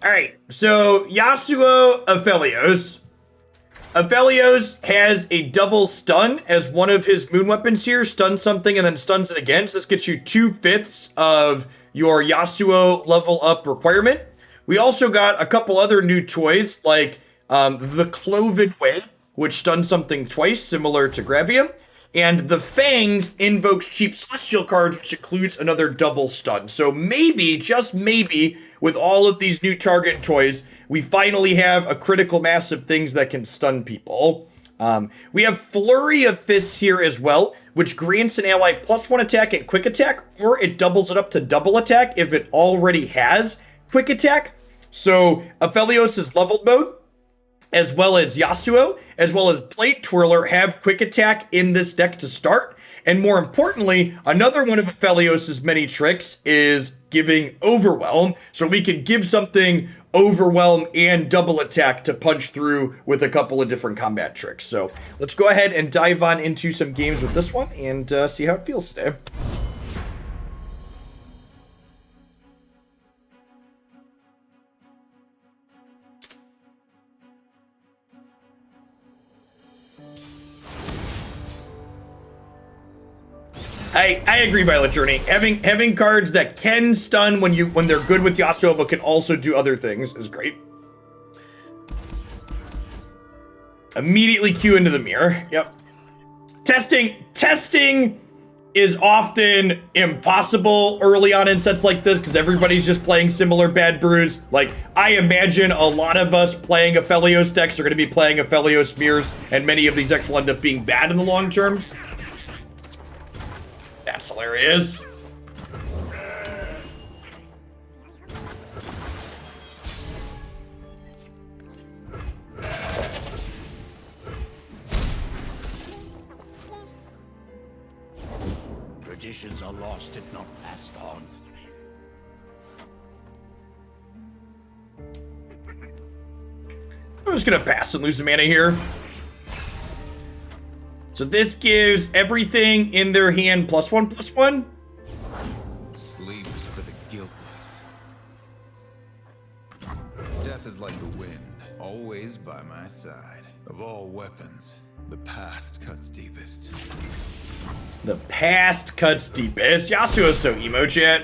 Alright, so Yasuo Aphelios. Aphelios has a double stun as one of his moon weapons here. Stuns something and then stuns it again. So this gets you 2/5 of your Yasuo level up requirement. We also got a couple other new toys like the Cloven Wave, which stuns something twice, similar to Gravium. And the Fangs invokes cheap Celestial cards, which includes another double stun. So maybe, just maybe, with all of these new target toys, we finally have a critical mass of things that can stun people. We have Flurry of Fists here as well, which grants an ally +1 attack and quick attack, or it doubles it up to double attack if it already has quick attack. So Aphelios' leveled mode, as well as Yasuo, as well as Plate Twirler, have quick attack in this deck to start. And more importantly, another one of Aphelios' many tricks is giving Overwhelm, so we can give something Overwhelm and double attack to punch through with a couple of different combat tricks. So let's go ahead and dive on into some games with this one and see how it feels today. I agree, Violet Journey. Having cards that can stun when they're good with Yasuo, but can also do other things is great. Immediately queue into the mirror. Yep. Testing is often impossible early on in sets like this because everybody's just playing similar bad brews. Like, I imagine a lot of us playing Aphelios decks are going to be playing Aphelios mirrors, and many of these decks will end up being bad in the long term. That's hilarious. Traditions are lost if not passed on. I'm just gonna pass and lose the mana here. So this gives everything in their hand +1/+1. Sleeps for the guiltless. Death is like the wind, always by my side. Of all weapons, the past cuts deepest. The past cuts deepest. Yasuo's so emo, chat.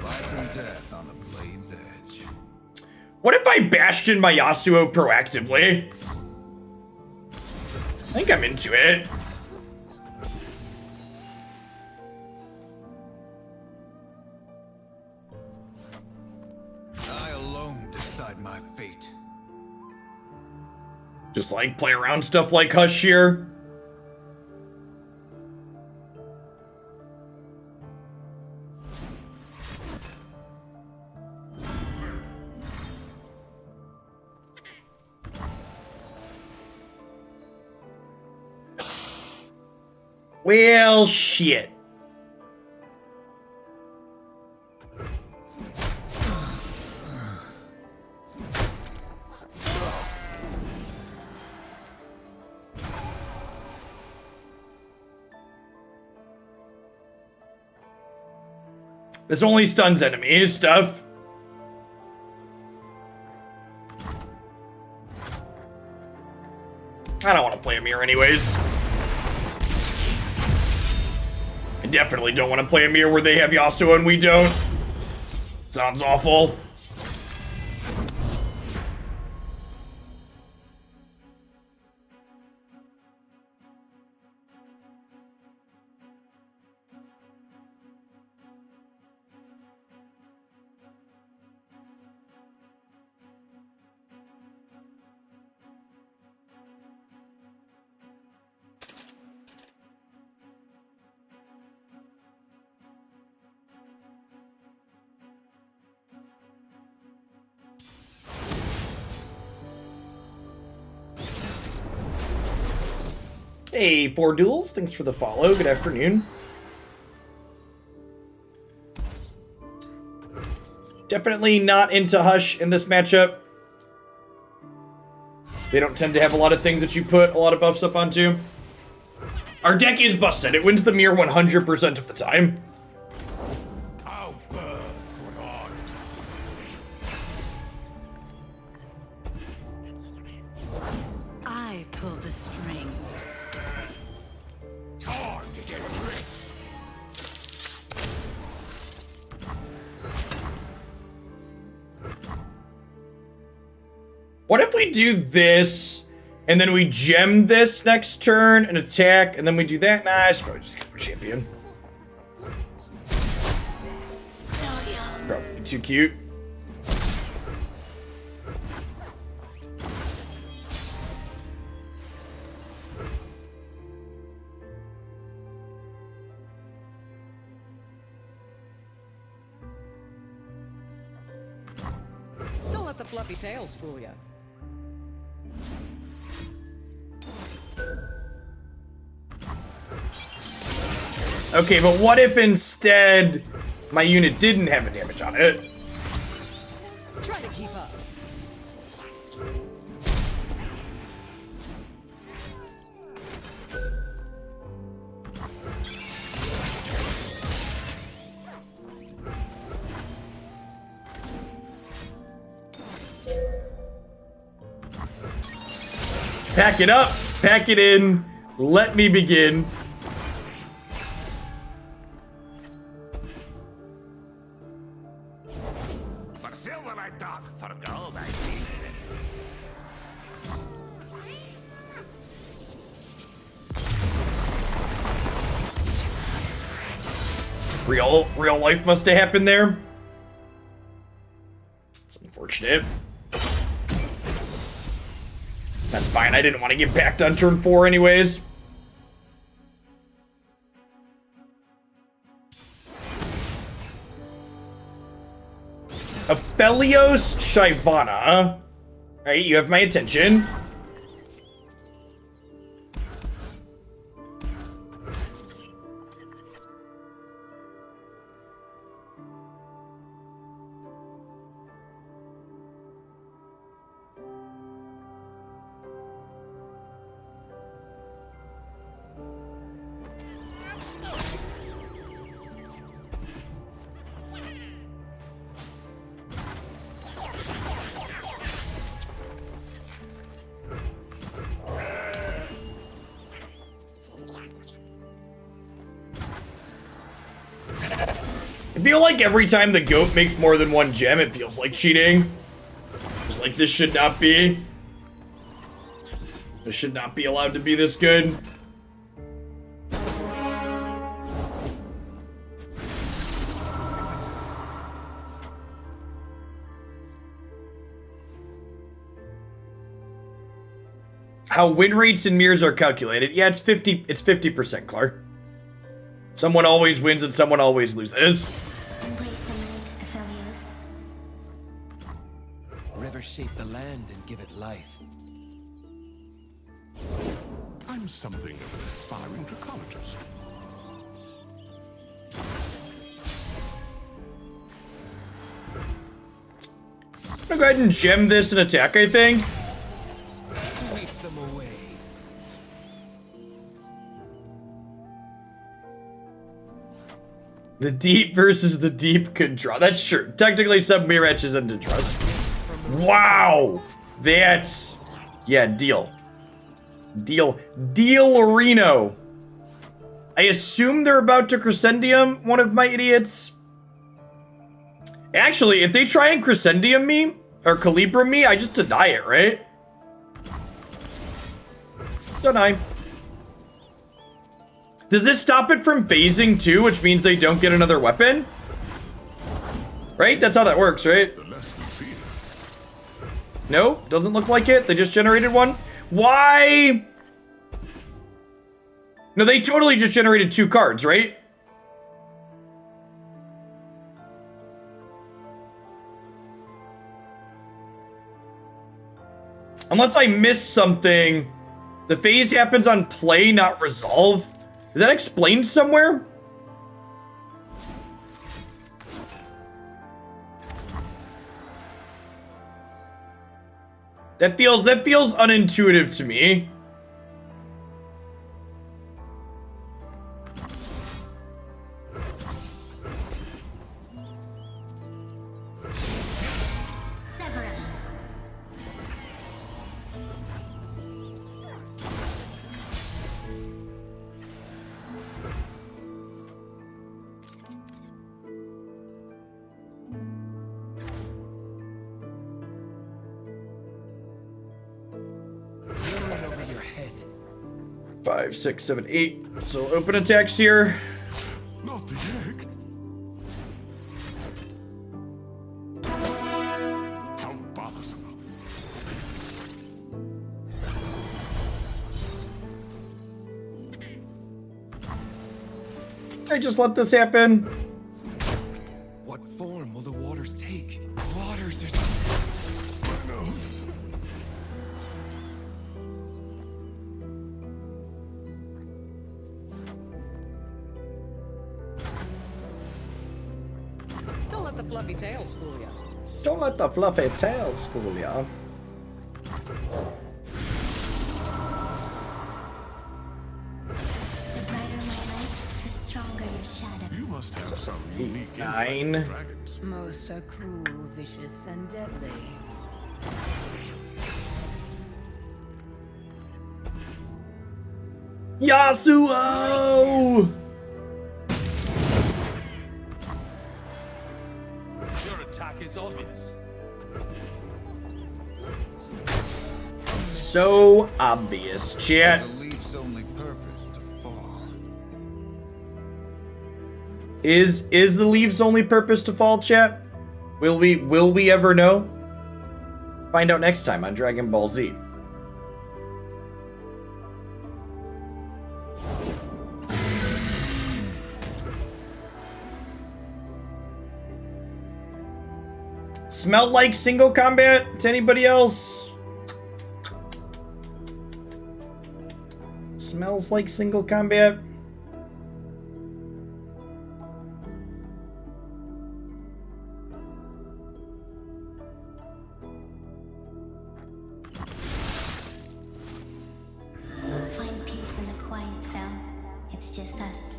Life and death on the blade's edge. What if I Bastion my Yasuo proactively? I think I'm into it. I alone decide my fate. Just like play around stuff like Hush here. Well, shit. This only stuns enemies, stuff. I don't want to play a mirror anyways. I definitely don't want to play a mirror where they have Yasuo and we don't. Sounds awful. Hey, 4 Duels, thanks for the follow. Good afternoon. Definitely not into Hush in this matchup. They don't tend to have a lot of things that you put a lot of buffs up onto. Our deck is busted. It wins the mirror 100% of the time. I'll burn for I've done. I pull the strings. Time to get rich. What if we do this, and then we gem this next turn and attack, and then we do that? Nah, I should probably just go champion. Probably too cute. Don't let the fluffy tails fool you. Okay, but what if instead my unit didn't have a damage on it? Try to keep up. Pack it up, pack it in, let me begin. For silver I talk, for gold I feast it. Real life must have happened there. It's unfortunate. That's fine, I didn't want to get backed on turn 4 anyways. Aphelios Shyvana. Alright, you have my attention. I feel like every time the goat makes more than one gem, it feels like cheating. It's like, this should not be. This should not be allowed to be this good. How win rates in mirrors are calculated? Yeah, it's 50%, Clark. Someone always wins and someone always loses. Embrace the night, Aphelios. Rivers shape the land and give it life. I'm something of an aspiring trichologist. I'm gonna go ahead and gem this and attack, I think. Sweep them away. The deep versus the deep could draw. That's true. Technically, some mirror etches into trust. Wow! That's... yeah, deal. Deal Reno. I assume they're about to Crescendium one of my idiots. Actually, if they try and Crescendium me, or Calibrum me, I just deny it, right? Deny. Does this stop it from phasing too, which means they don't get another weapon? Right? That's how that works, right? The less we fear. No, doesn't look like it. They just generated one. Why? No, they totally just generated 2 cards, right? Unless I missed something, the phase happens on play, not resolve. Is that explained somewhere? That feels unintuitive to me. 5, 6, 7, 8. So open attacks here. Not the egg. How bothersome. I just let this happen. What form will the waters take? Waters are... Who knows? Don't let the fluffy tails fool you. Don't let the fluffy tails fool ya. The brighter my light, the stronger your shadow. You must have some unique 9. insight, dragons. Most are cruel, vicious, and deadly. Yasuo! Your attack is obvious. So obvious, chat. The leaf's only purpose to fall. Is the leaves' only purpose to fall, chat? Will we ever know? Find out next time on Dragon Ball Z. Smelled like single combat to anybody else? Smells like single combat? Find peace in the quiet, Fel. It's just us.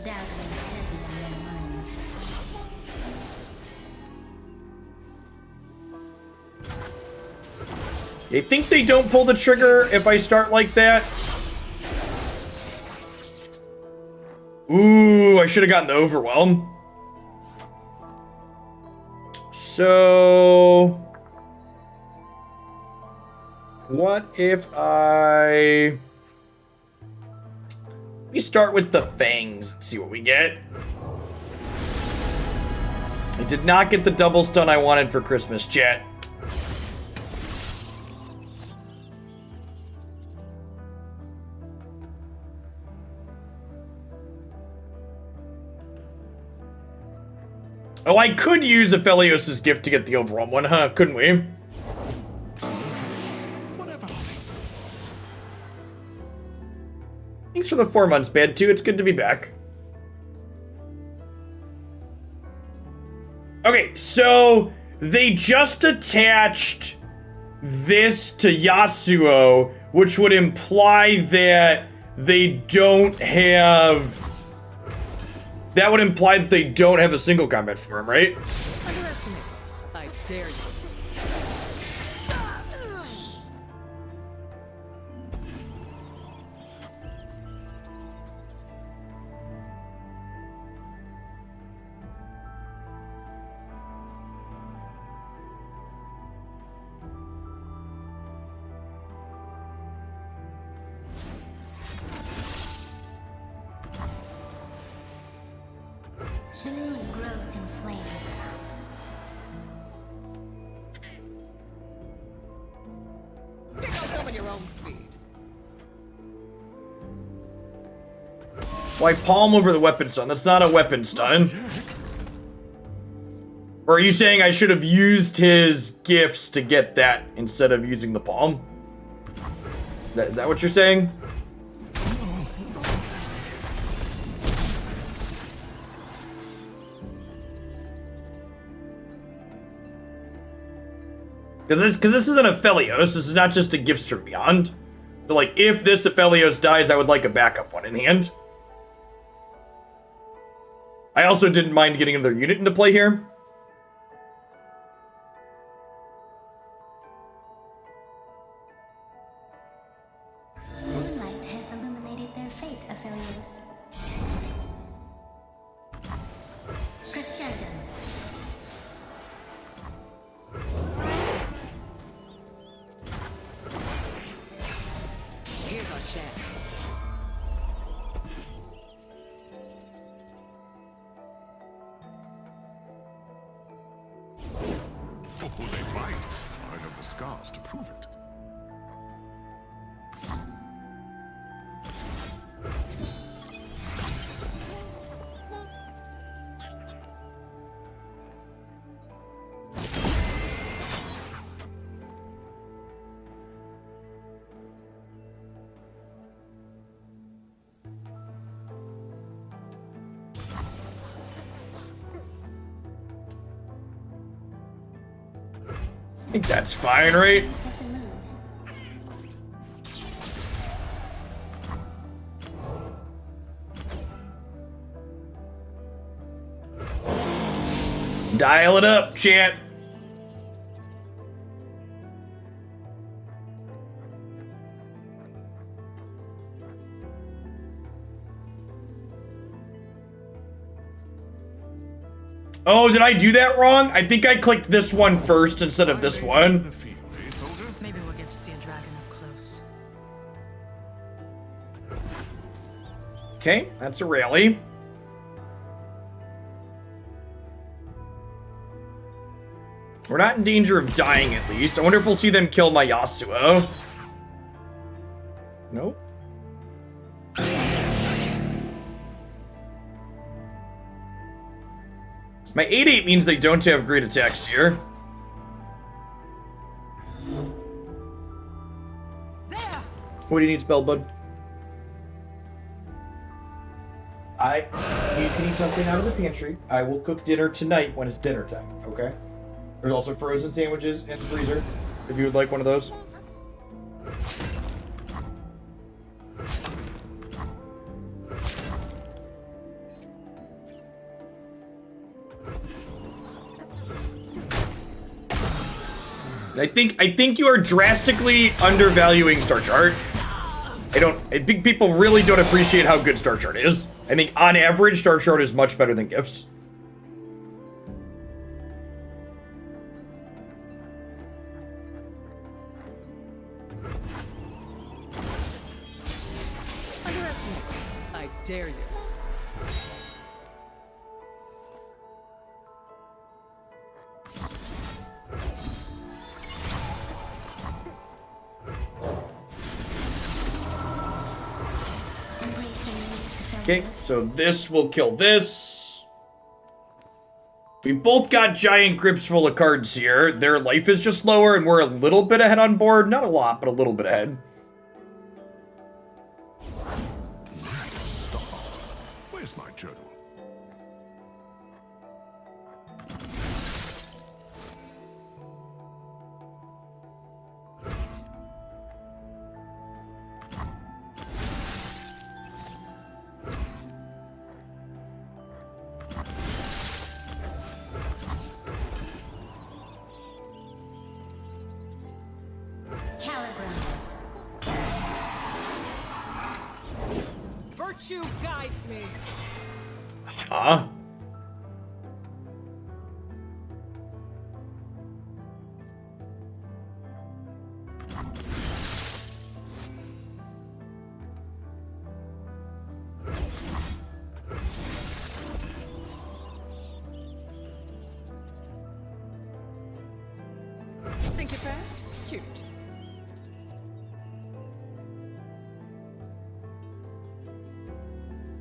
Doubt weighs heavy on their minds. They think they don't pull the trigger if I start like that. Ooh, I should have gotten the overwhelm. So... what if I... we start with the fangs and see what we get. I did not get the double stun I wanted for Christmas, chat. Oh, I could use Aphelios' gift to get the overwhelm one, huh? Couldn't we? Whatever. Thanks for the 4 months, Bad 2. It's good to be back. Okay, so they just attached this to Yasuo, which would imply that they don't have... that would imply that they don't have a single combat form, right? Underestimate. I dare you. Chilling grows in flame. Pick out some at your own speed. Why palm over the weapon stun? That's not a weapon stun. Or are you saying I should have used his gifts to get that instead of using the palm? Is that what you're saying? Because this isn't Aphelios, this is not just a Gifts from Beyond. So like, if this Aphelios dies, I would like a backup one in hand. I also didn't mind getting another unit into play here. Moonlight has illuminated their fate, Aphelios. Crescendo. Here's our chance. Oh, they might. I have the scars to prove it. I think that's fine, right? Piece of the moon. Dial it up, chat. Oh, did I do that wrong? I think I clicked this one first instead of this one. The field, eh, soldier? Maybe we'll get to see a dragon up close. Okay, that's a rally. We're not in danger of dying, at least. I wonder if we'll see them kill my Yasuo. Nope. My 8-8 means they don't have great attacks here. What do you need, Spellbud? I need to eat something out of the pantry. I will cook dinner tonight when it's dinner time, okay? There's also frozen sandwiches in the freezer, if you would like one of those. I think you are drastically undervaluing Star Chart. I think people really don't appreciate how good Star Chart is. I think on average, Star Chart is much better than Gifts. Underestimate. I dare you. Okay, so this will kill this. We both got giant grips full of cards here. Their life is just lower, and we're a little bit ahead on board. Not a lot, but a little bit ahead. Where's my journal? Virtue guides me. Huh? Think you're fast? Cute.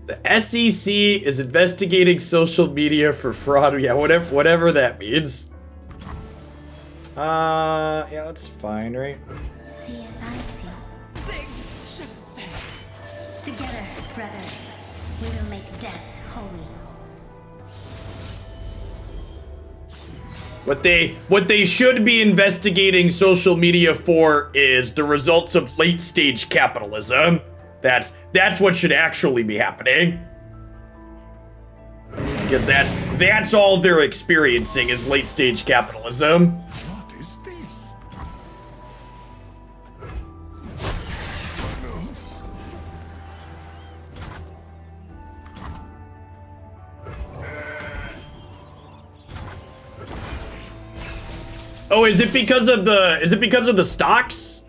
The SEC is investigating social media for fraud. Yeah, whatever that means. Yeah, that's fine, right? See as I see. Sing. Should have said. Together, brother, we will make death holy. What they should be investigating social media for is the results of late stage capitalism. That's what should actually be happening. Because that's all they're experiencing is late stage capitalism. What is this? Nose. Oh, is it because of the stocks?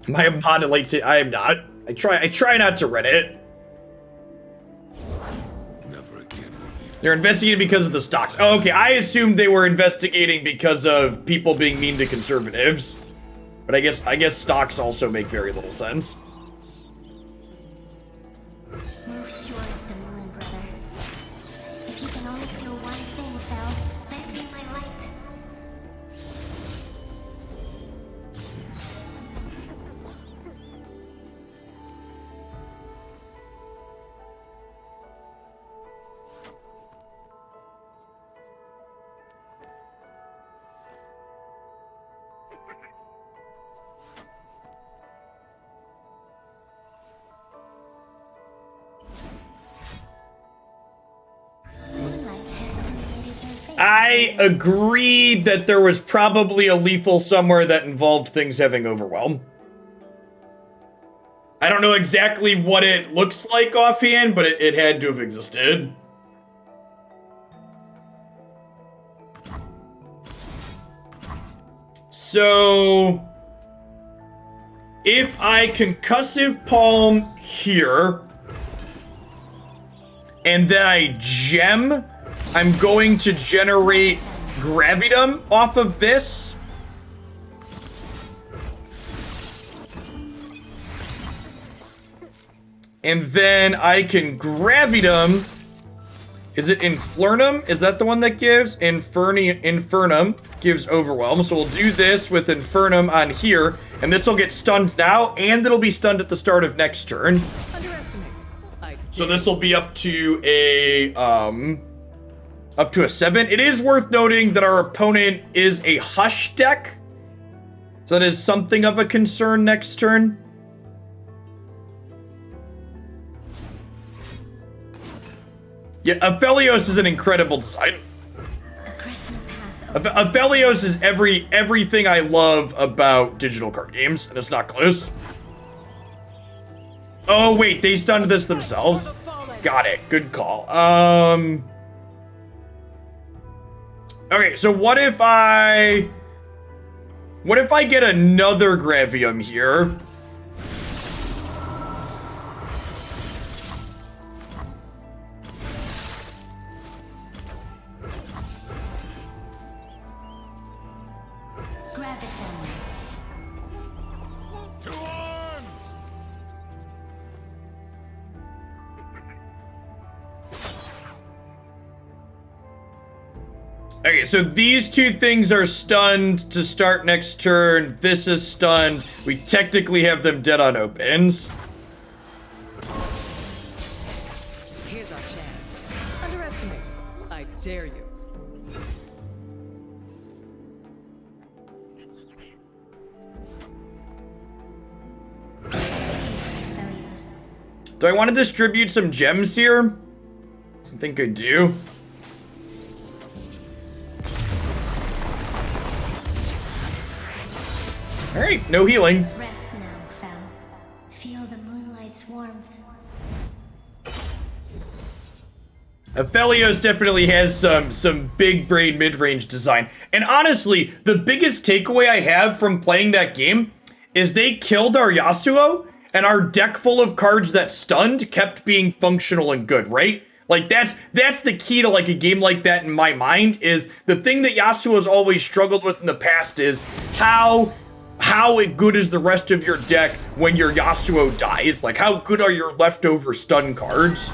Am I a mod at late? I am not. I try not to Reddit. Never again will be. They're investigating because of the stocks. Oh, okay. I assumed they were investigating because of people being mean to conservatives. But I guess stocks also make very little sense. Move sure as the moon, brother. If you can only feel one thing, Fel, let be my light. Moonlight has illuminated their faces. I agree that there was probably a lethal somewhere that involved things having overwhelm. I don't know exactly what it looks like offhand, but it had to have existed. So, if I concussive palm here, and then I gem, I'm going to generate gravitum off of this. And then I can gravitum. Is it infernum? Is that the one that gives? Infernum gives overwhelm. So we'll do this with infernum on here. And this will get stunned now. And it'll be stunned at the start of next turn. Underestimate. So this will be up to a 7. It is worth noting that our opponent is a Hush deck. So that is something of a concern next turn. Yeah, Aphelios is an incredible design. A crescent path Aphelios is everything I love about digital card games, and it's not close. Oh wait, they stunned this themselves. Got it. Good call. Okay, so what if I get another Gravium here? graviton. To arms! Okay, so these two things are stunned to start next turn. This is stunned. We technically have them dead on opens. Here's our chance. Underestimate. I dare you. Aphelios. Do I want to distribute some gems here? I think I do. Alright, no healing. Rest now, Fel. Feel the moonlight's warmth. Aphelios definitely has some big brain mid-range design. And honestly, the biggest takeaway I have from playing that game is they killed our Yasuo, and our deck full of cards that stunned kept being functional and good, right? Like, that's the key to, like, a game like that in my mind, is the thing that Yasuo's always struggled with in the past is how good is the rest of your deck when your Yasuo dies? Like, how good are your leftover stun cards?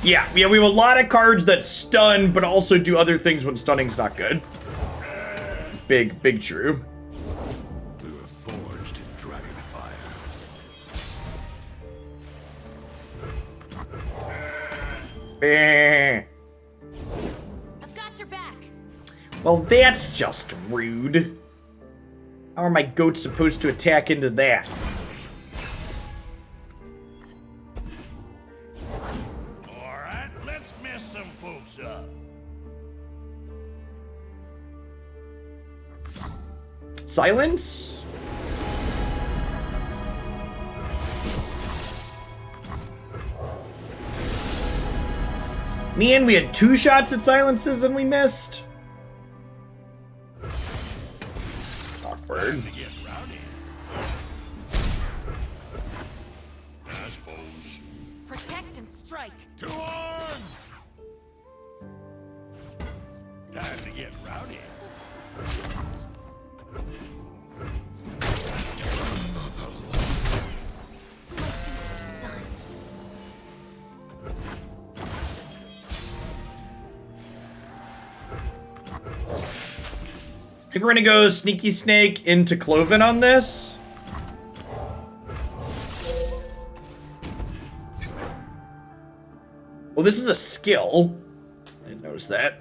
Yeah, we have a lot of cards that stun, but also do other things when stunning's not good. It's big true. We were forged in Dragonfire. Eh. I've got your back. Well, that's just rude. How are my goats supposed to attack into that? Alright, let's mess some folks up. Silence? Man, we had 2 shots at silences and we missed. Awkward. Protect and strike. To arms! Time to get rowdy. Done. I think we're gonna go Sneaky Snake into Cloven on this. Well, this is a skill. I didn't notice that.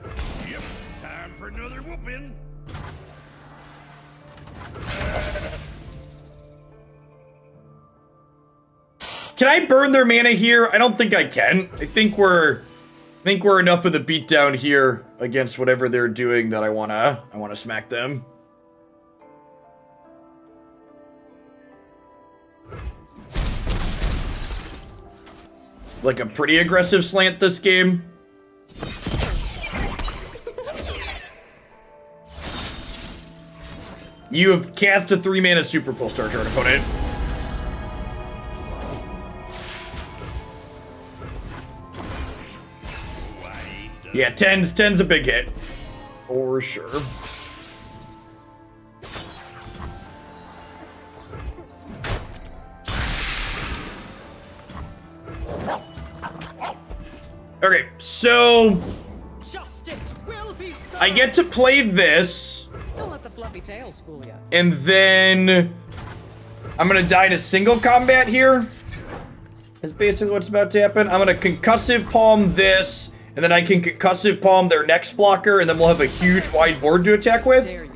Yep, time for another whooping. Can I burn their mana here? I don't think I can. I think we're enough of the beatdown here against whatever they're doing that I wanna smack them. Like a pretty aggressive slant this game. You have cast a 3-mana Super Pulse Charger on opponent. Yeah, 10's a big hit. For sure. Okay, so Justice will be served. I get to play this, Don't let the fluffy tails fool you. and then I'm gonna die to single combat here. That's basically what's about to happen. I'm gonna concussive palm this, and then I can concussive palm their next blocker, and then we'll have a huge wide board to attack with. Dare you?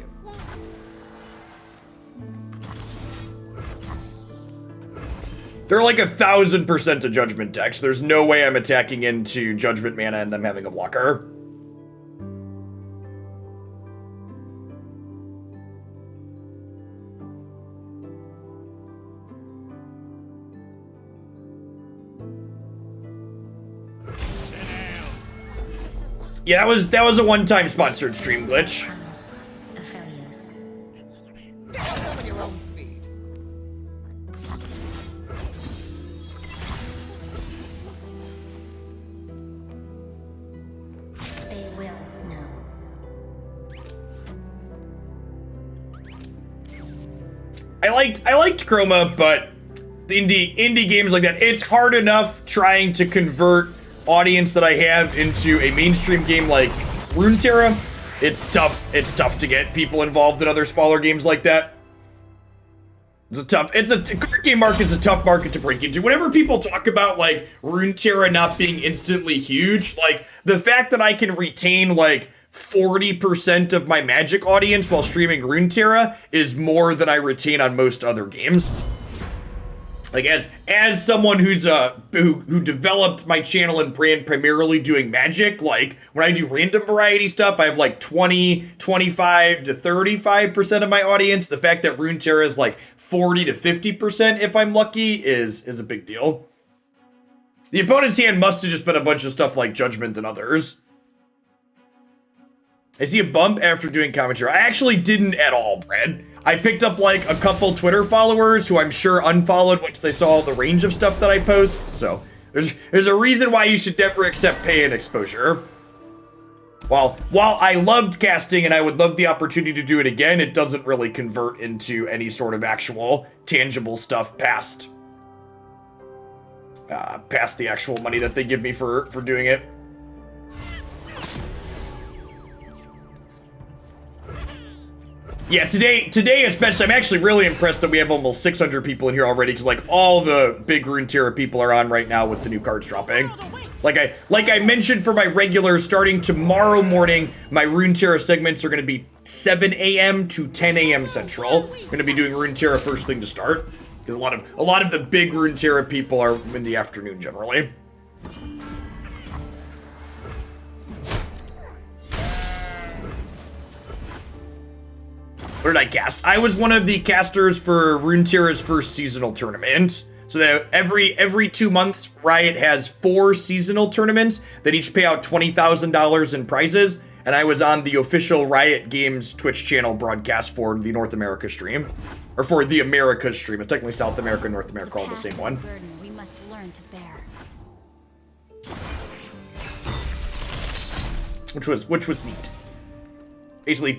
They're like 1,000% a judgment deck, so there's no way I'm attacking into judgment mana and them having a blocker. Yeah, that was a one-time sponsored stream glitch. Promise. Aphelios. Summon your own speed. They will know. I liked Chroma, but indie games like that, it's hard enough trying to convert audience that I have into a mainstream game like Runeterra. It's tough to get people involved in other smaller games like that. Card game market is a tough market to break into. Whenever people talk about like Runeterra not being instantly huge, like the fact that I can retain like 40% of my Magic audience while streaming Runeterra is more than I retain on most other games. Like as someone who's who developed my channel and brand primarily doing Magic, like when I do random variety stuff, I have like 20, 25 to 35% of my audience. The fact that Runeterra is like 40 to 50% if I'm lucky is a big deal. The opponent's hand must have just been a bunch of stuff like Judgment and others. I see a bump after doing commentary. I actually didn't at all, Brad. I picked up like a couple Twitter followers who I'm sure unfollowed once they saw the range of stuff that I post. So there's a reason why you should never accept pay and exposure. While I loved casting and I would love the opportunity to do it again, it doesn't really convert into any sort of actual tangible stuff past the actual money that they give me for doing it. Yeah, today especially, I'm actually really impressed that we have almost 600 people in here already, because like all the big Runeterra people are on right now with the new cards dropping. Like I mentioned for my regulars, starting tomorrow morning, my Runeterra segments are going to be 7 a.m. to 10 a.m. Central. We're going to be doing Runeterra first thing to start, because a lot of the big Runeterra people are in the afternoon generally. What did I cast? I was one of the casters for Runeterra's first seasonal tournament. So that every 2 months, Riot has 4 seasonal tournaments that each pay out $20,000 in prizes. And I was on the official Riot Games Twitch channel broadcast for the North America stream. Or for the America stream. It's technically South America and North America, all the same one. Burden we must learn to bear. Which was neat.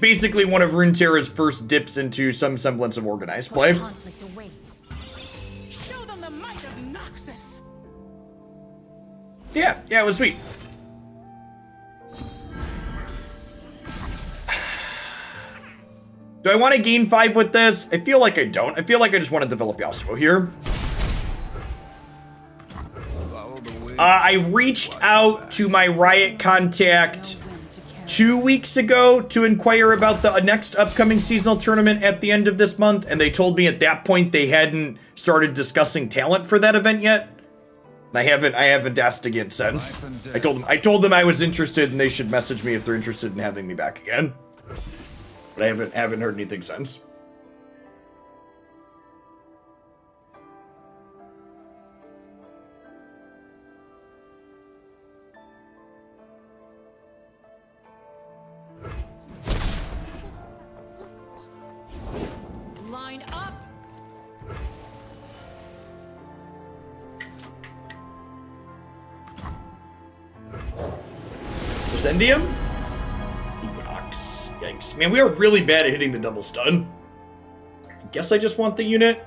Basically one of Runeterra's first dips into some semblance of organized play. Conflict awaits. Show them the might of Noxus. Yeah, it was sweet. Do I want to gain 5 with this? I feel like I don't. I feel like I just want to develop Yasuo here. I reached out to my Riot contact 2 weeks ago to inquire about the next upcoming seasonal tournament at the end of this month, and they told me at that point they hadn't started discussing talent for that event yet. I haven't asked again since. I told them I was interested and they should message me if they're interested in having me back again. But I haven't heard anything since. Line up. Resendium? Equinox. Yikes. Man, we are really bad at hitting the double stun. I guess I just want the unit.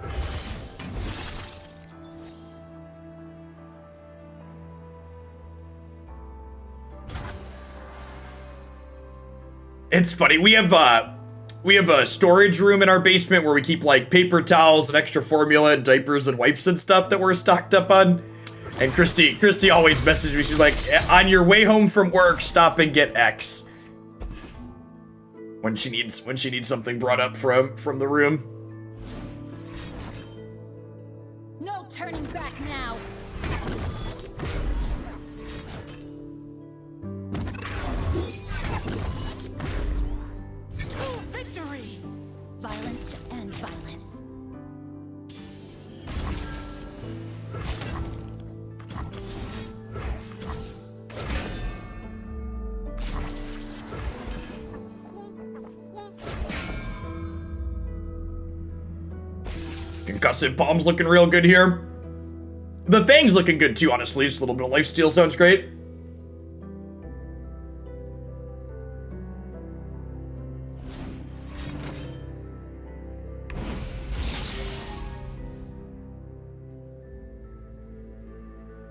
It's funny, we have a storage room in our basement where we keep like paper towels and extra formula and diapers and wipes and stuff that we're stocked up on. And Christy always messages me. She's like, on your way home from work, stop and get X. When she needs something brought up from the room. No turning back now. To victory. Violence to end violence. Concussive Bomb's looking real good here. The Fang's looking good too, honestly. Just a little bit of lifesteal sounds great.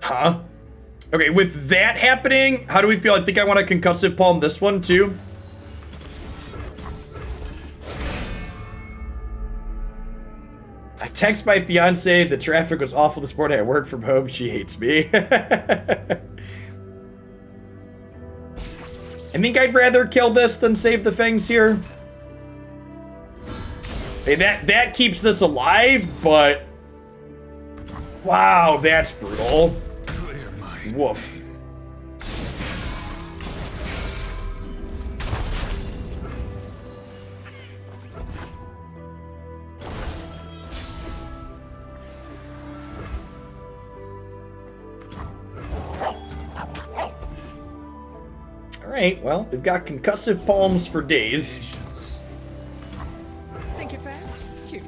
Huh? Okay, with that happening, how do we feel? I think I want to Concussive Palm this one too. I text my fiance, the traffic was awful this morning. I work from home. She hates me. I think I'd rather kill this than save the Fangs here. Hey, that keeps this alive, but wow, that's brutal. Clear mind. Woof. Alright, well, we've got concussive palms for days. Patience. Think you're fast? Cute.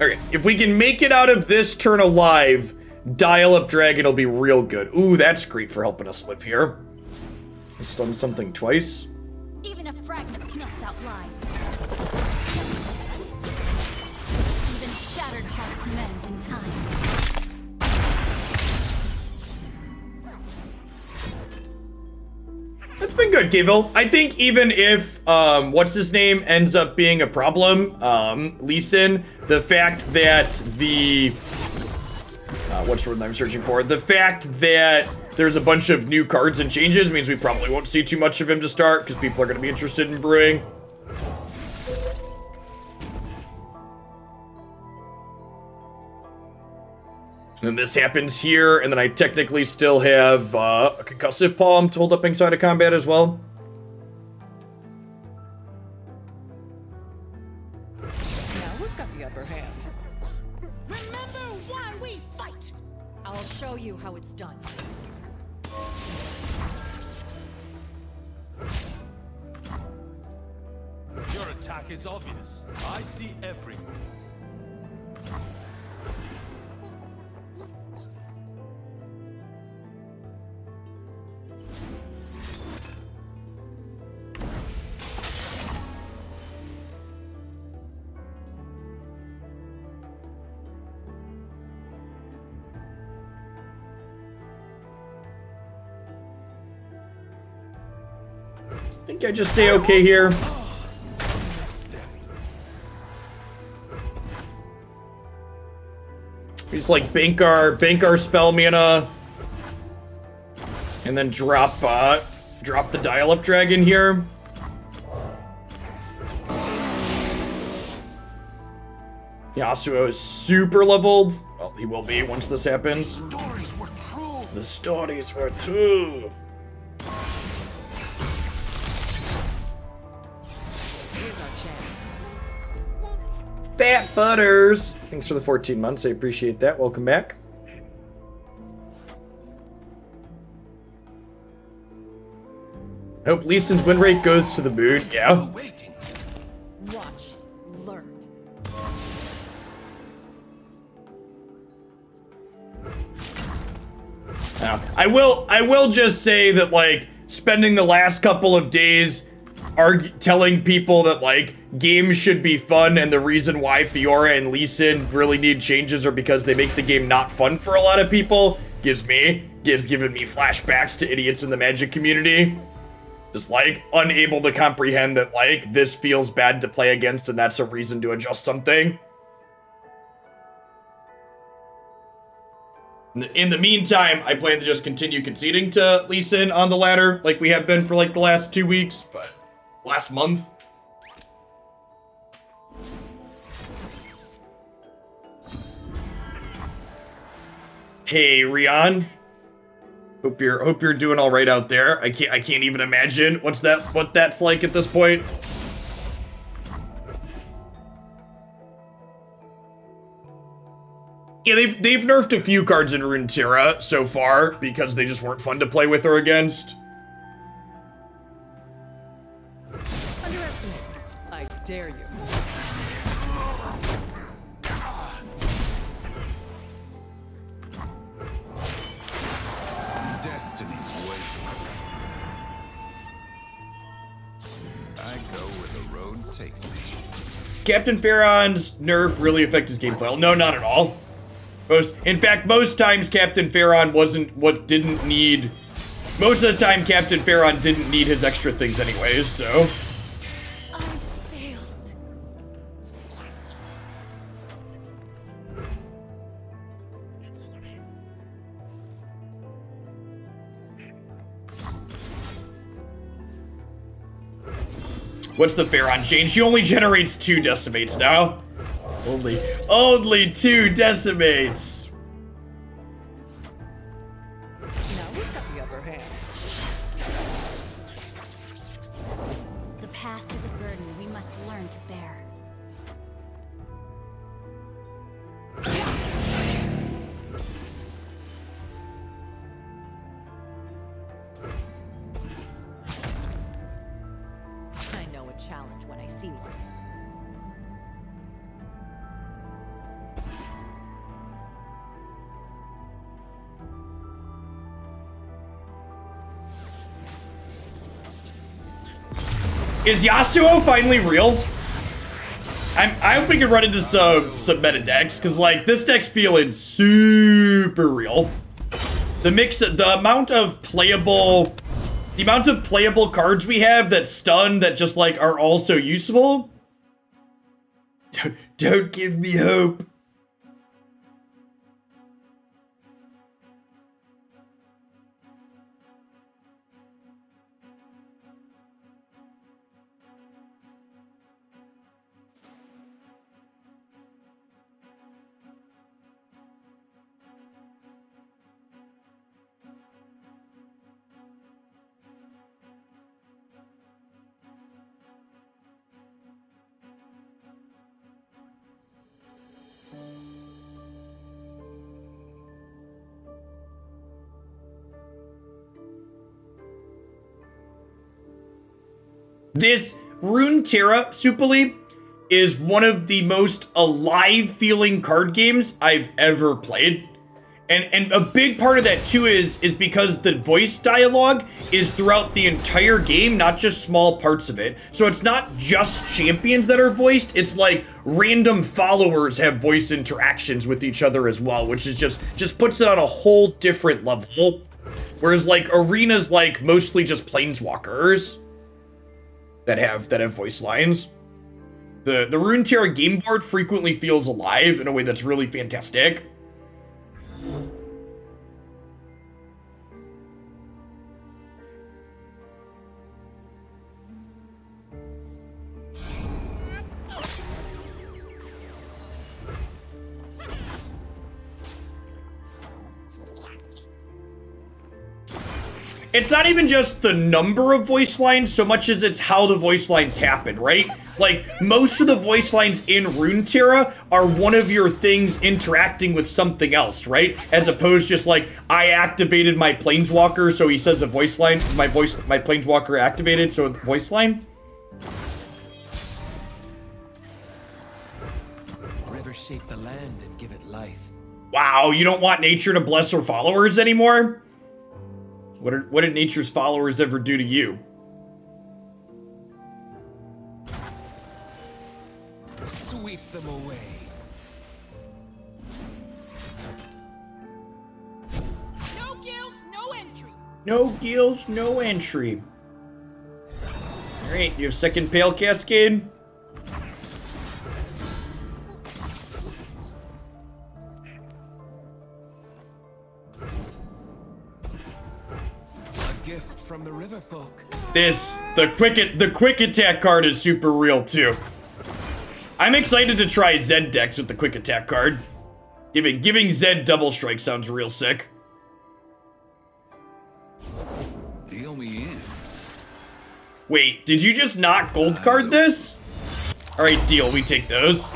Okay, if we can make it out of this turn alive, Dial-Up Dragon will be real good. Ooh, that's great for helping us live here. Stun something twice. Even a fragment snuffs out lives. Even shattered hearts mend in time. That's been good, Kevil. I think even if, what's his name ends up being a problem, Lee Sin, the fact that the, what's the word I'm searching for? The fact that there's a bunch of new cards and changes means we probably won't see too much of him to start, because people are going to be interested in brewing. then this happens here, and then I technically still have a concussive palm to hold up inside of combat as well. Now who's got the upper hand? Remember why we fight! I'll show you how it's done. Your attack is obvious. I see every move. I think I just say okay here. We just like bank our spell mana, and then drop the dial-up dragon here. Yasuo is super leveled. Well, he will be once this happens. Stories were true. The stories were true. Here's our chance. Fat Butters! Thanks for the 14 months. I appreciate that. Welcome back. I hope Lee Sin's win rate goes to the moon. Yeah. Waiting. Watch, learn. I will just say that, like, spending the last couple of days telling people that, like, games should be fun, and the reason why Fiora and Lee Sin really need changes are because they make the game not fun for a lot of people, given me flashbacks to idiots in the Magic community. Just, like, unable to comprehend that, like, this feels bad to play against, and that's a reason to adjust something. In the meantime, I plan to just continue conceding to Lee Sin on the ladder, like we have been for, like, the last 2 weeks, but last month. Hey, Rion. Hope you're doing all right out there. I can't even imagine what that's like at this point. Yeah, they've nerfed a few cards in Runeterra so far because they just weren't fun to play with or against. Underestimate. I dare you. Destiny's waiting. I go where the road takes me. Does Captain Pharaon's nerf really affect his gameplay? No, not at all. In fact, most times Captain Pharaon didn't need. Most of the time, Captain Pharaon didn't need his extra things anyways. So. I failed. What's the Pharaon change? She only generates 2 decimates now. Only 2 decimates. Now who's got the upper hand? The past is a burden we must learn to bear. I know a challenge when I see one. Is Yasuo finally real? I hope we can run into some meta decks, because, like, this deck's feeling super real. The amount of playable cards we have that stun that just, like, are also useful. Don't give me hope. This Runeterra Supali is one of the most alive-feeling card games I've ever played. And a big part of that too is because the voice dialogue is throughout the entire game, not just small parts of it. So it's not just champions that are voiced, it's like random followers have voice interactions with each other as well, which is just puts it on a whole different level. Whereas like arenas like mostly just planeswalkers that have voice lines. The Runeterra game board frequently feels alive in a way that's really fantastic. It's not even just the number of voice lines so much as it's how the voice lines happen, right? Like, most of the voice lines in Runeterra are one of your things interacting with something else, right? As opposed just like, I activated my planeswalker, so he says a voice line, my planeswalker activated, so a voice line. Rivers shape the land and give it life. Wow, you don't want nature to bless her followers anymore? What did nature's followers ever do to you? Sweep them away. No gills, no entry. No gills, no entry. Alright, you have second Pale Cascade? Gift from the river folk. The quick attack card is super real too. I'm excited to try Zed decks with the quick attack card. Giving Zed double strike sounds real sick. Deal me in. Wait, did you just not gold card this? Alright, deal, we take those.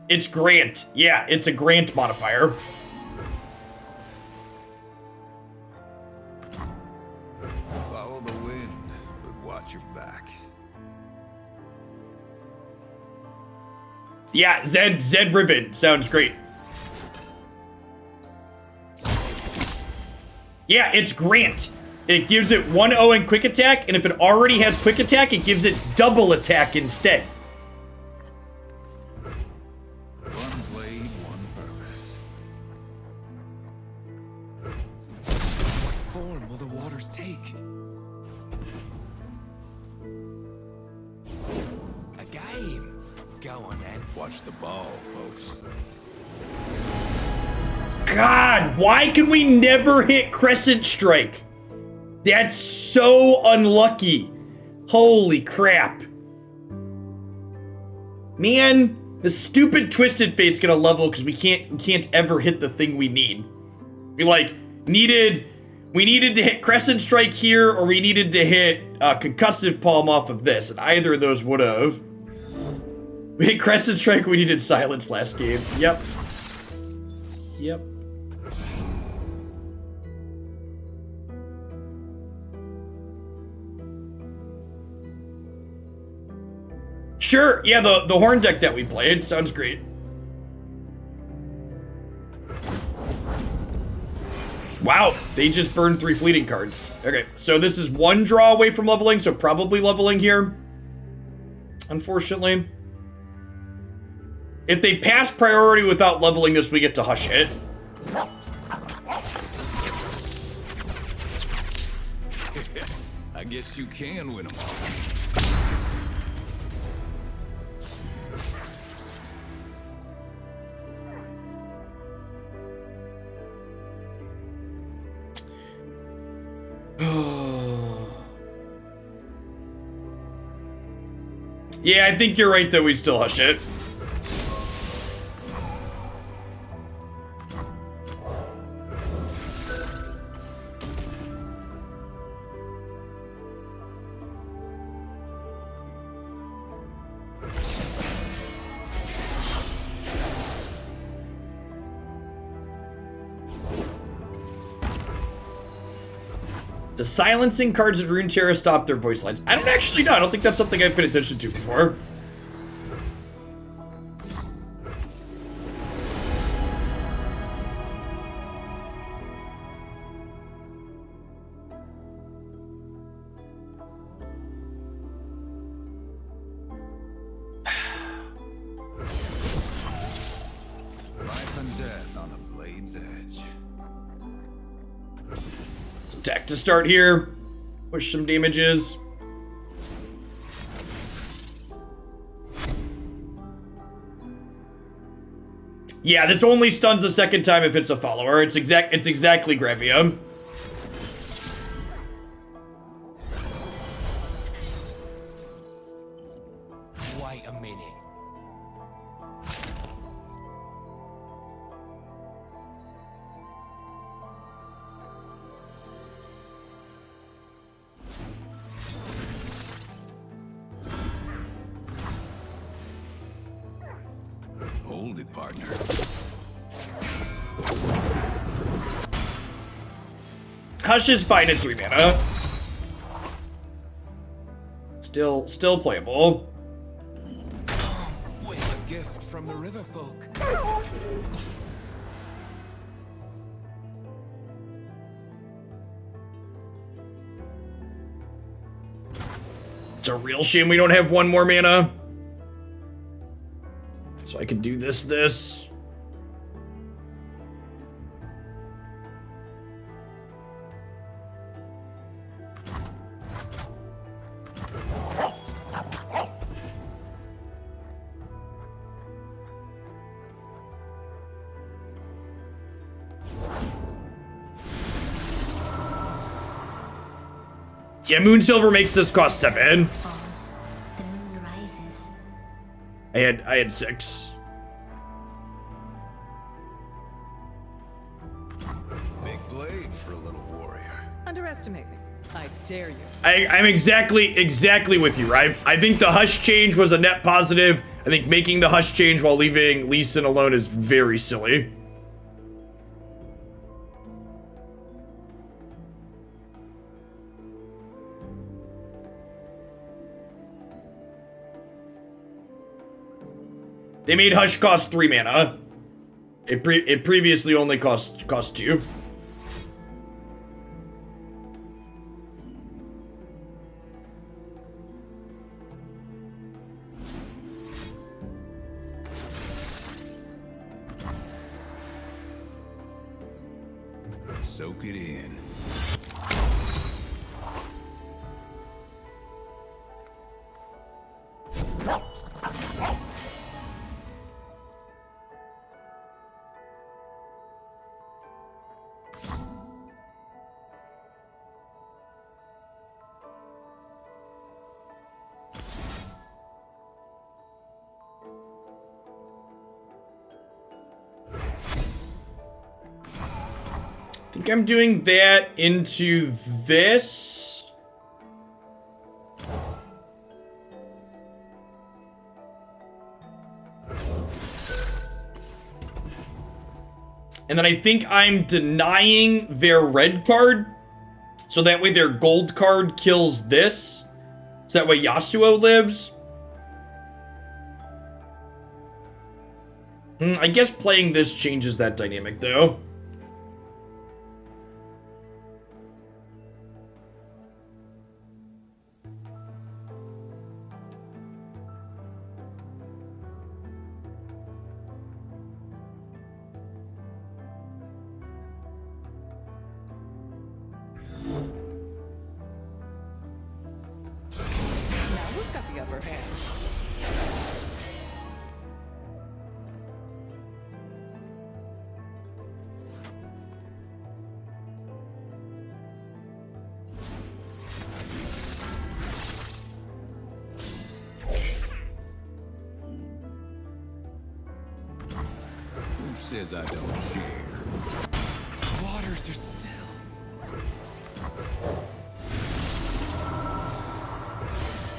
It's Grant. Yeah, it's a Grant modifier. Follow the wind, but watch your back. Yeah, Zed Riven sounds great. Yeah, it's Grant. It gives it 1-0 in quick attack, and if it already has quick attack, it gives it double attack instead. One blade, one purpose. What form will the waters take? A game. Go on then. Watch the ball, folks. God, why can we never hit Crescent Strike? That's so unlucky. Holy crap. Man, the stupid Twisted Fate's gonna level because we can't ever hit the thing we need. We needed to hit Crescent Strike here, or we needed to hit Concussive Palm off of this, and either of those would have. We hit Crescent Strike, we needed Silence last game. Yep. Sure, yeah, the Horn deck that we played sounds great. Wow, they just burned 3 fleeting cards. Okay, so this is 1 draw away from leveling, so probably leveling here. Unfortunately. If they pass priority without leveling this, we get to hush it. I guess you can win them all. Yeah, I think you're right that we still hush it. Does silencing cards in Runeterra stop their voice lines? I don't actually know. I don't think that's something I've paid attention to before. Life and death on a blade's edge. Attack to start here. Push some damages. Yeah, this only stuns the second time if it's a follower. It's exactly Gravia. Wait a minute. Hold it, partner. Hush is fine at 3 mana. Still playable. With a gift from the river folk. It's a real shame we don't have 1 more mana. So I could do this. Yeah, Moonsilver makes this cost 7. Falls, the moon rises. I had 6. Big blade for a little warrior. Underestimate me. I dare you. I'm exactly with you, right? I think the Hush change was a net positive. I think making the Hush change while leaving Lee Sin alone is very silly. They made Hush cost 3 mana. It previously only cost 2. Soak it in. I think I'm doing that into this. And then I think I'm denying their red card. So that way their gold card kills this. So that way Yasuo lives. I guess playing this changes that dynamic though. Now who's got the upper hand? Who says I don't share? Waters are still.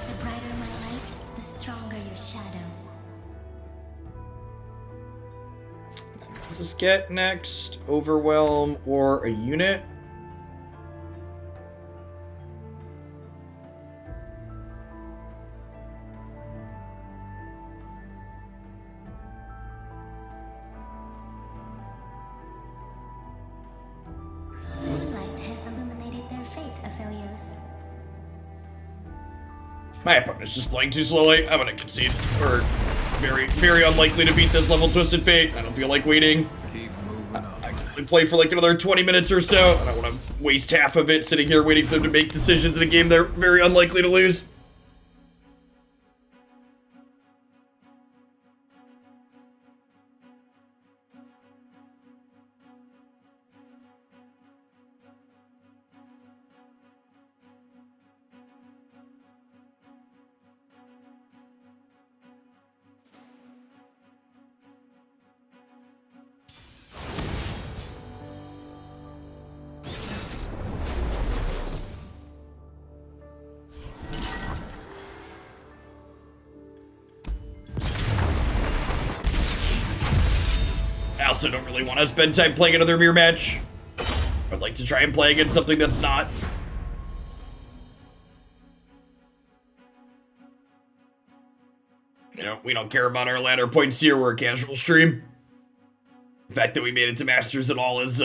The brighter my light, the stronger your shadow. Does this get next? Overwhelm or a unit? My opponent's just playing too slowly. I'm gonna concede. Or very, very unlikely to beat this level Twisted Fate. I don't feel like waiting. Keep moving on. I can only play for like another 20 minutes or so. I don't want to waste half of it sitting here waiting for them to make decisions in a game they're very unlikely to lose. I also don't really want to spend time playing another mirror match. I'd like to try and play against something that's not. You know, we don't care about our ladder points here. We're a casual stream. The fact that we made it to Masters at all is,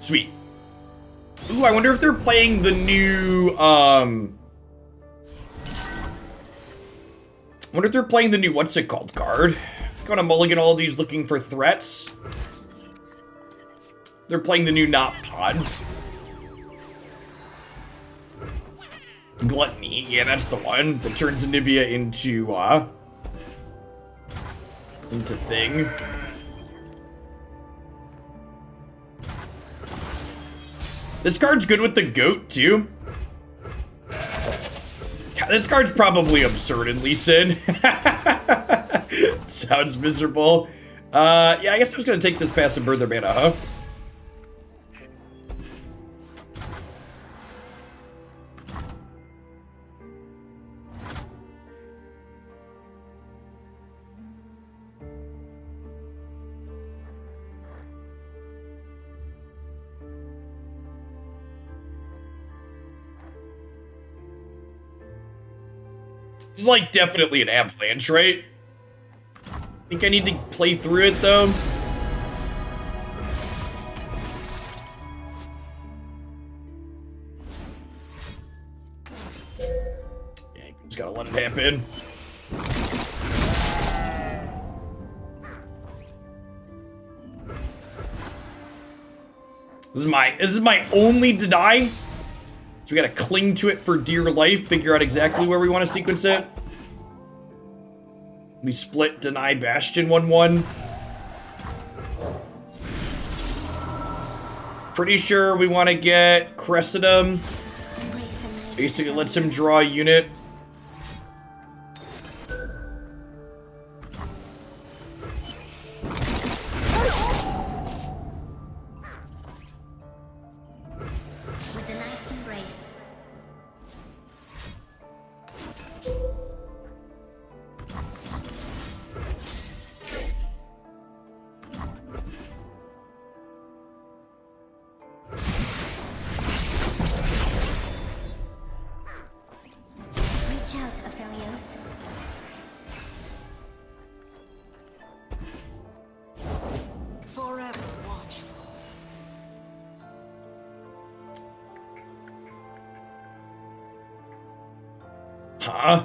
sweet. Ooh, I wonder if they're playing the new, I wonder if they're playing the new, what's it called, card? Gonna mulligan all of these looking for threats. They're playing the new Not Pod. Gluttony, yeah, that's the one that turns Anivia into thing. This card's good with the goat, too. God, this card's probably absurd in Lee Sin. Sounds miserable. Yeah, I guess I'm just gonna take this pass and burn their mana, huh? This is like definitely an avalanche, right? I think I need to play through it though. Yeah, just gotta let it happen. This is my only deny. So we gotta cling to it for dear life, figure out exactly where we want to sequence it. We split deny Bastion 1-1. Pretty sure we want to get Crescidum. Basically lets him draw a unit. With the Knight's Embrace. Reach out, Aphelios. Forever watchful. Huh?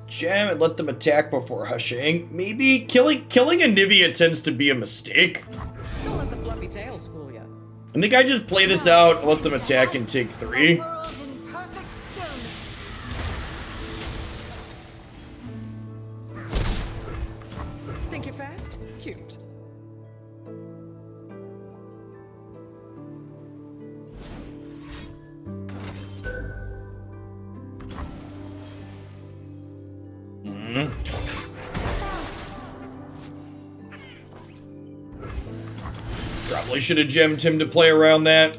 Jam and let them attack before hushing. Maybe killing Anivia tends to be a mistake. Don't let the fluffy tails fool ya. I think I just play this out, let them attack and take 3. World in perfect stillness. Think you're fast? Cute. Probably should have gemmed him to play around that.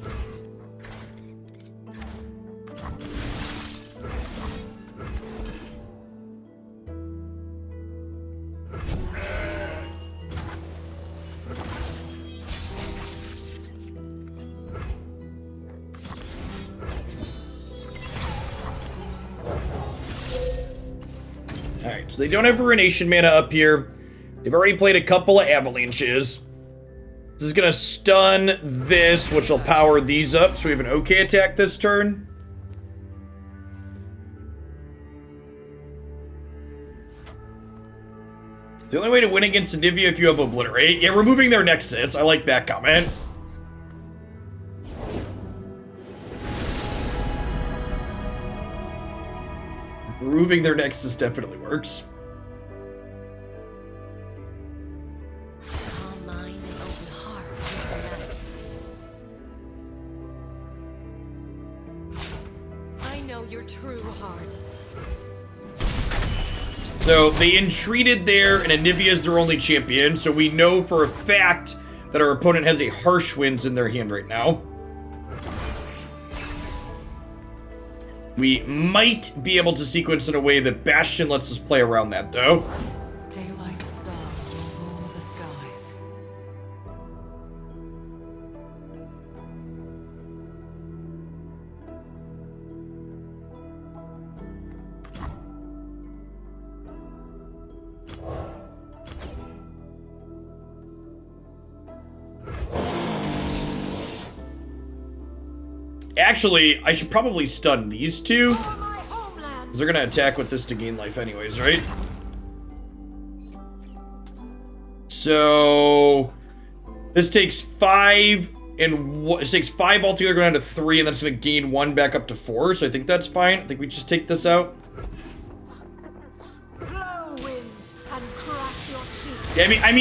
So they don't have Ruination mana up here. They've already played a couple of Avalanches. This is gonna stun this, which will power these up, so we have an okay attack this turn. The only way to win against Anivia if you have Obliterate. Yeah, removing their Nexus. I like that comment. Removing their Nexus definitely works. Calm mind and open heart. I know your true heart. So they entreated there, and Anivia is their only champion, so we know for a fact that our opponent has a Harsh Winds in their hand right now. We might be able to sequence in a way that Bastion lets us play around that, though. Daylight star will rule the skies. Actually, I should probably stun these two, For my homeland. because they're going to attack with this to gain life anyways, right? So this takes 5 and it takes 5 altogether, going down to 3, and then it's going to gain 1 back up to 4. So I think that's fine. I think we just take this out. Blow winds and crack your cheeks. Yeah, I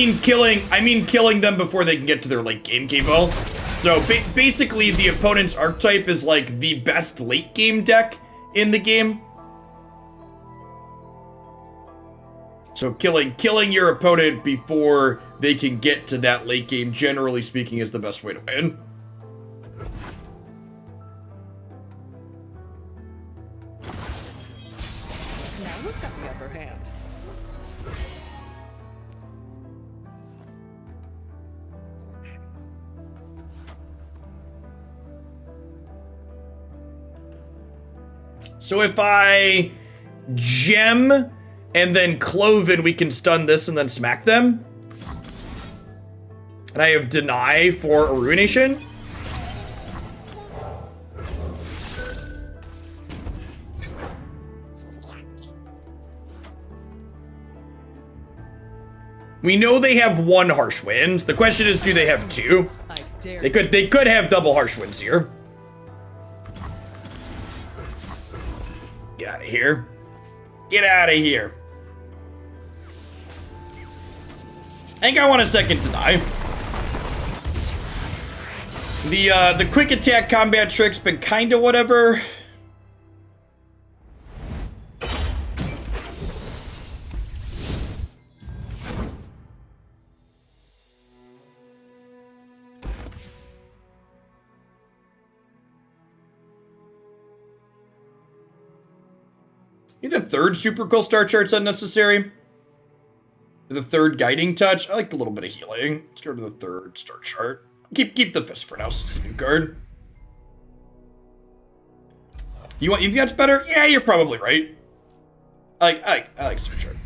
mean killing them before they can get to their late game KO. So basically, the opponent's archetype is like the best late game deck in the game. So killing your opponent before they can get to that late game, generally speaking, is the best way to win. Now who's got the upper hand? So if I gem and then Cloven, we can stun this and then smack them. And I have Deny for a Ruination. We know they have 1 Harsh Wind. The question is, do they have 2? I dare They could have double Harsh Winds here. Get out of here. Get out of here. I think I want a second Deny. The quick attack combat trick's been kinda whatever. The 3rd super cool star chart's unnecessary. The 3rd guiding touch. I like the little bit of healing. Let's go to the 3rd star chart. Keep the fist for now since it's a new card. You think that's better? Yeah, you're probably right. I like star chart.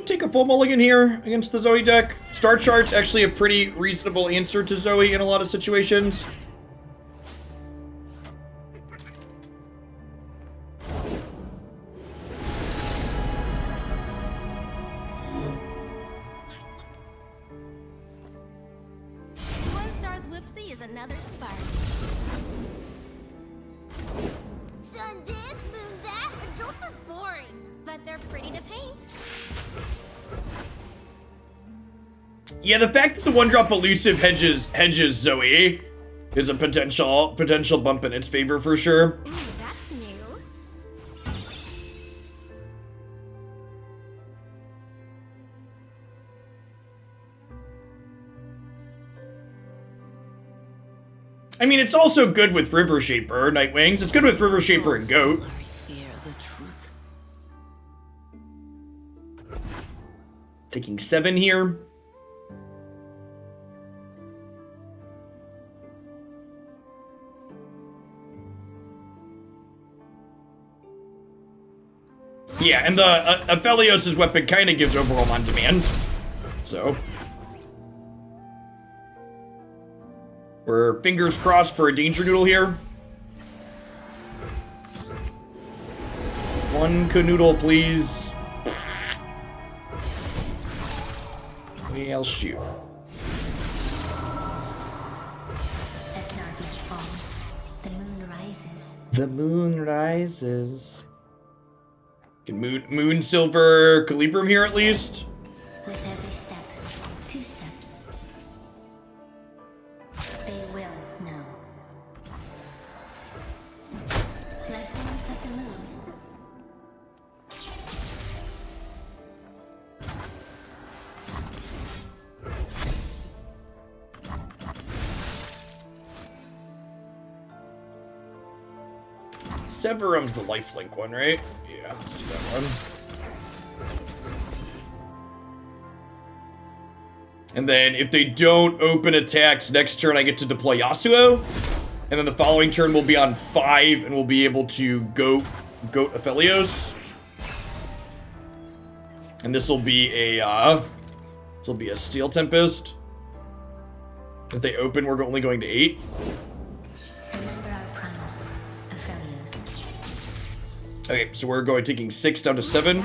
Take a full mulligan here against the Zoe deck. Star Chart's actually a pretty reasonable answer to Zoe in a lot of situations. One star's whoopsie is another spark. Sun this, moon that. Adults are boring, but they're pretty to paint. Yeah, the fact that the 1-drop elusive hedges Zoe is a potential bump in its favor for sure. Ooh, that's new. I mean, it's also good with River Shaper, Nightwings. It's good with River Shaper and Goat. I fear the truth. Taking 7 here. Yeah, and the Aphelios' weapon kind of gives overall on demand. So we're fingers crossed for a danger noodle here. 1 canoodle, please. Maybe I'll shoot. As darkness falls, the moon rises. The moon rises. Can moon silver Calibrum here at least? With every step, 2 steps. They will know. Blessings of the moon. Severum's the lifelink one, right? Yeah, let's do that one. And then if they don't open attacks next turn, I get to deploy Yasuo. And then the following turn will be on 5 and we'll be able to goat Aphelios. And this will be a Steel Tempest. If they open, we're only going to 8. Remember our promise, Aphelios. Okay, so we're going taking 6 down to 7.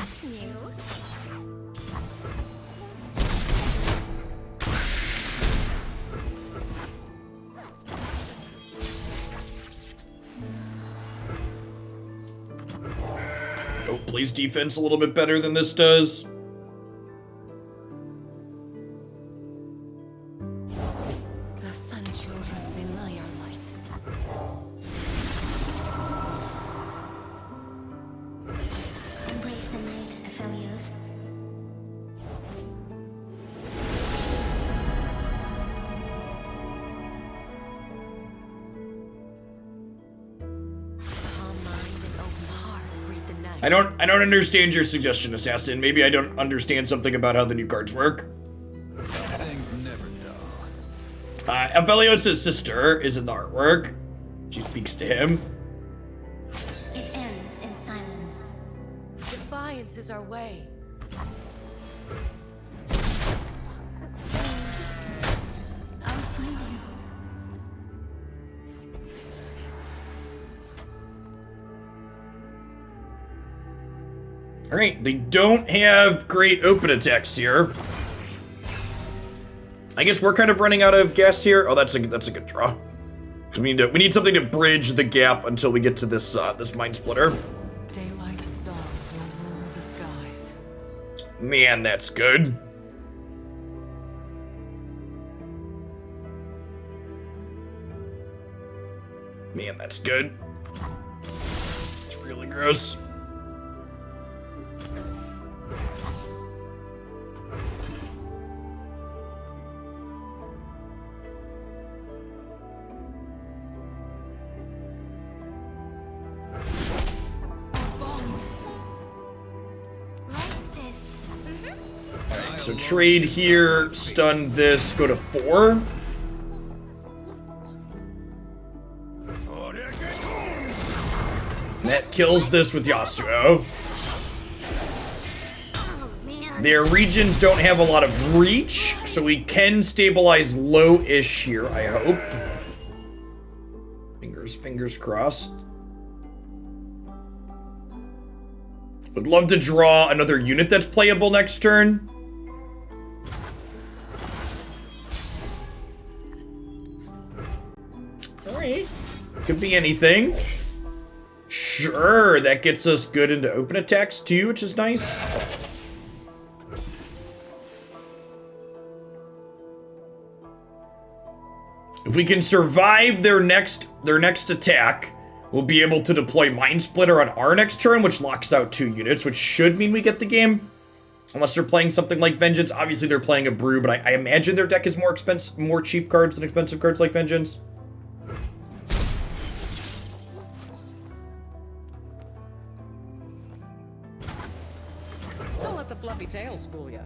Oh, plays defense a little bit better than this does. The Sun Children deny our light. Embrace the night, Aphelios. Calm mind and open heart greet the night. I don't understand your suggestion, Assassin. Maybe I don't understand something about how the new cards work. Some things never dull. Aphelios' sister is in the artwork. She speaks to him. It ends in silence. Defiance is our way. I'll find you. Alright, they don't have great open attacks here. I guess we're kind of running out of gas here. Oh, that's a good draw. We need something to bridge the gap until we get to this this Mind Splitter. Daylight star will rule the skies. Man, that's good. Man, that's good. It's really gross. Like this. Alright, so trade here, stun this, go to 4. And that kills this with Yasuo. Oh, man. Their regions don't have a lot of reach, so we can stabilize low-ish here, I hope. Fingers crossed. Would love to draw another unit that's playable next turn. Alright. Could be anything. Sure, that gets us good into open attacks too, which is nice. If we can survive their next attack, we'll be able to deploy Mind Splitter on our next turn, which locks out 2 units, which should mean we get the game. Unless they're playing something like Vengeance. Obviously, they're playing a Brew, but I imagine their deck is more cheap cards than expensive cards like Vengeance. nails fool ya.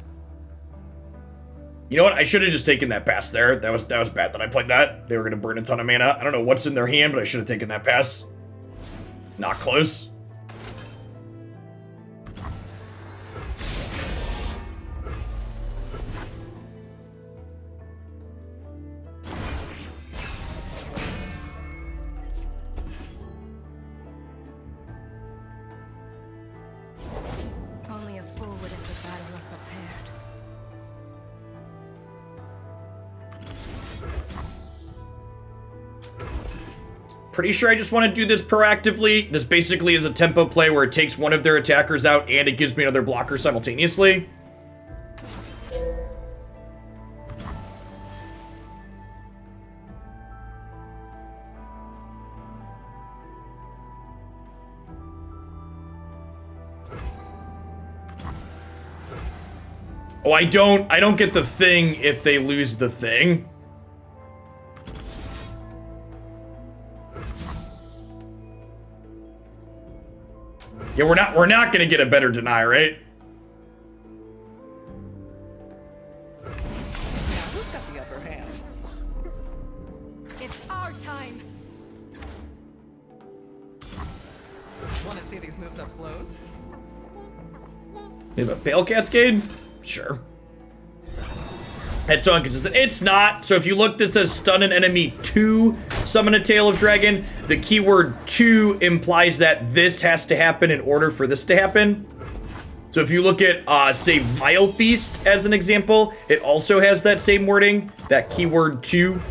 You know what? I should have just taken that pass there. That was bad that I played that. They were gonna burn a ton of mana. I don't know what's in their hand, but I should have taken that pass. Not close. Only a fool would enter battle unprepared. Pretty sure I just want to do this proactively. This basically is a tempo play where it takes one of their attackers out and it gives me another blocker simultaneously. Oh, I don't get the thing if they lose the thing. Yeah, we're not gonna get a better deny, right? Now, who's got the upper hand? It's our time. Want to see these moves up close? You have a Pale Cascade? Sure. That's so inconsistent. It's not. So if you look, this says stun an enemy to summon a Tail of Dragon. The keyword to implies that this has to happen in order for this to happen. So if you look at, say, Vile Feast as an example, it also has that same wording, that keyword to.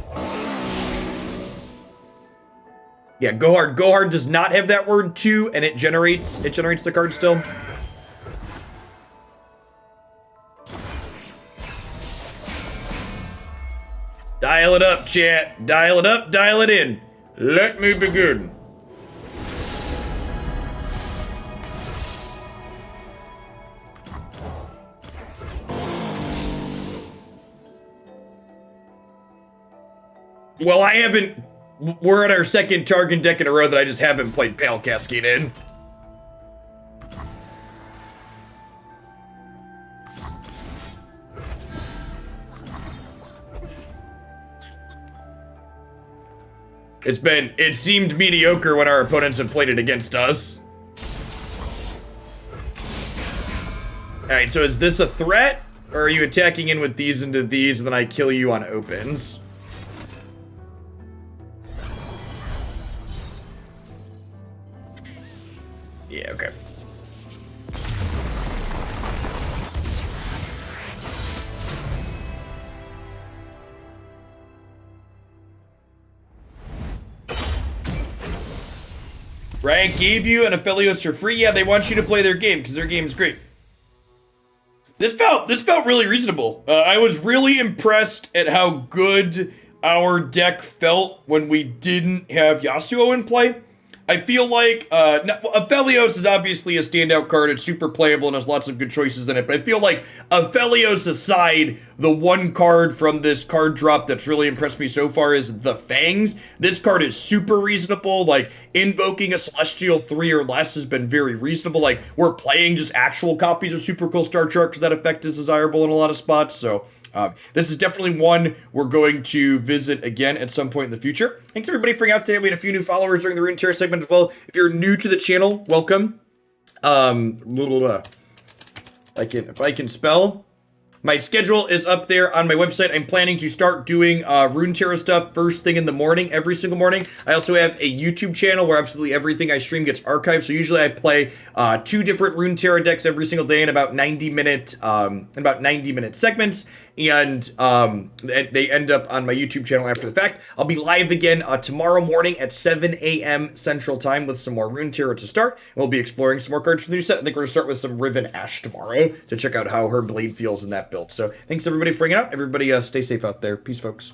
Yeah, Go Hard. Go Hard does not have that word to, and it generates the card still. Dial it up, chat. Dial it up, dial it in. Let me begin. Well, I haven't... We're at our second Targon deck in a row that I just haven't played Pale Cascade in. It seemed mediocre when our opponents have played it against us. Alright, so is this a threat? Or are you attacking in with these into these and then I kill you on opens? Yeah, okay. Rank gave you an Aphelios for free. Yeah, they want you to play their game because their game is great. This felt really reasonable. I was really impressed at how good our deck felt when we didn't have Yasuo in play. I feel like Aphelios is obviously a standout card. It's super playable and has lots of good choices in it. But I feel like Aphelios aside, the one card from this card drop that's really impressed me so far is the Fangs. This card is super reasonable. Like, invoking a Celestial 3 or less has been very reasonable. Like, we're playing just actual copies of Super Cool Star Chart because that effect is desirable in a lot of spots. So this is definitely one we're going to visit again at some point in the future. Thanks everybody for hanging out today. We had a few new followers during the Runeterra segment as well. If you're new to the channel, welcome. If I can spell. My schedule is up there on my website. I'm planning to start doing Runeterra stuff first thing in the morning, every single morning. I also have a YouTube channel where absolutely everything I stream gets archived. So usually I play 2 different Runeterra decks every single day in about 90-minute segments. And they end up on my YouTube channel after the fact. I'll be live again tomorrow morning at 7 a.m. Central Time with some more Runeterra to start. We'll be exploring some more cards from the new set. I think we're going to start with some Riven Ash tomorrow to check out how her blade feels in that build. So thanks everybody for hanging out. Everybody stay safe out there. Peace, folks.